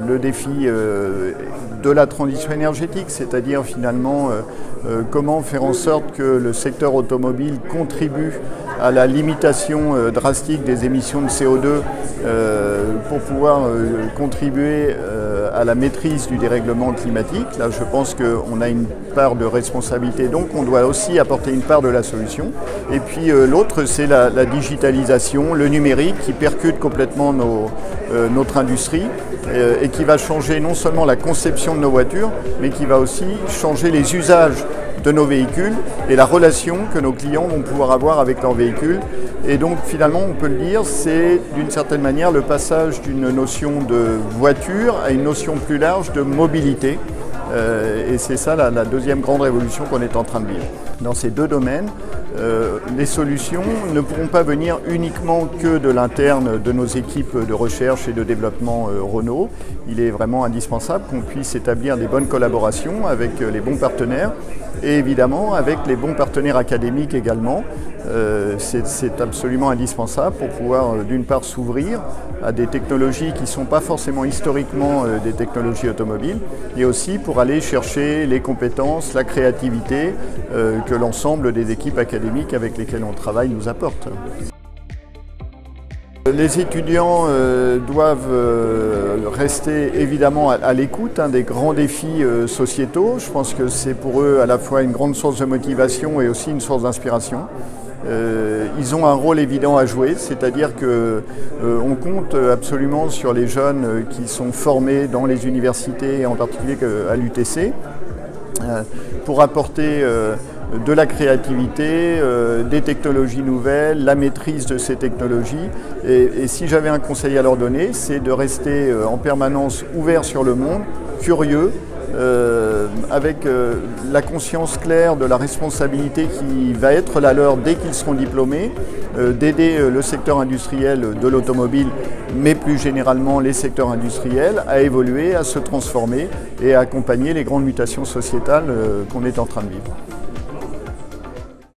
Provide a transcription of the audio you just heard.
Le défi de la transition énergétique, c'est-à-dire finalement comment faire en sorte que le secteur automobile contribue à la limitation drastique des émissions de CO2 pour pouvoir contribuer à la maîtrise du dérèglement climatique. Là, je pense qu'on a une part de responsabilité, donc on doit aussi apporter une part de la solution. Et puis l'autre, c'est la digitalisation, le numérique qui percute complètement notre industrie et qui va changer non seulement la conception de nos voitures, mais qui va aussi changer les usages de nos véhicules et la relation que nos clients vont pouvoir avoir avec leurs véhicules. Et donc finalement, on peut le dire, c'est d'une certaine manière le passage d'une notion de voiture à une notion plus large de mobilité. Et c'est ça la deuxième grande révolution qu'on est en train de vivre. Dans ces deux domaines, les solutions ne pourront pas venir uniquement que de l'interne de nos équipes de recherche et de développement Renault. Il est vraiment indispensable qu'on puisse établir des bonnes collaborations avec les bons partenaires et évidemment avec les bons partenaires académiques également. C'est absolument indispensable pour pouvoir d'une part s'ouvrir à des technologies qui ne sont pas forcément historiquement des technologies automobiles et aussi pour aller chercher les compétences, la créativité que l'ensemble des équipes académiques avec lesquelles on travaille nous apportent. Les étudiants doivent rester évidemment à l'écoute des grands défis sociétaux. Je pense que c'est pour eux à la fois une grande source de motivation et aussi une source d'inspiration. Ils ont un rôle évident à jouer, c'est-à-dire qu'on compte absolument sur les jeunes qui sont formés dans les universités, en particulier à l'UTC, pour apporter de la créativité, des technologies nouvelles, la maîtrise de ces technologies. Et si j'avais un conseil à leur donner, c'est de rester en permanence ouvert sur le monde, curieux, avec la conscience claire de la responsabilité qui va être la leur dès qu'ils seront diplômés, d'aider le secteur industriel de l'automobile, mais plus généralement les secteurs industriels, à évoluer, à se transformer et à accompagner les grandes mutations sociétales qu'on est en train de vivre.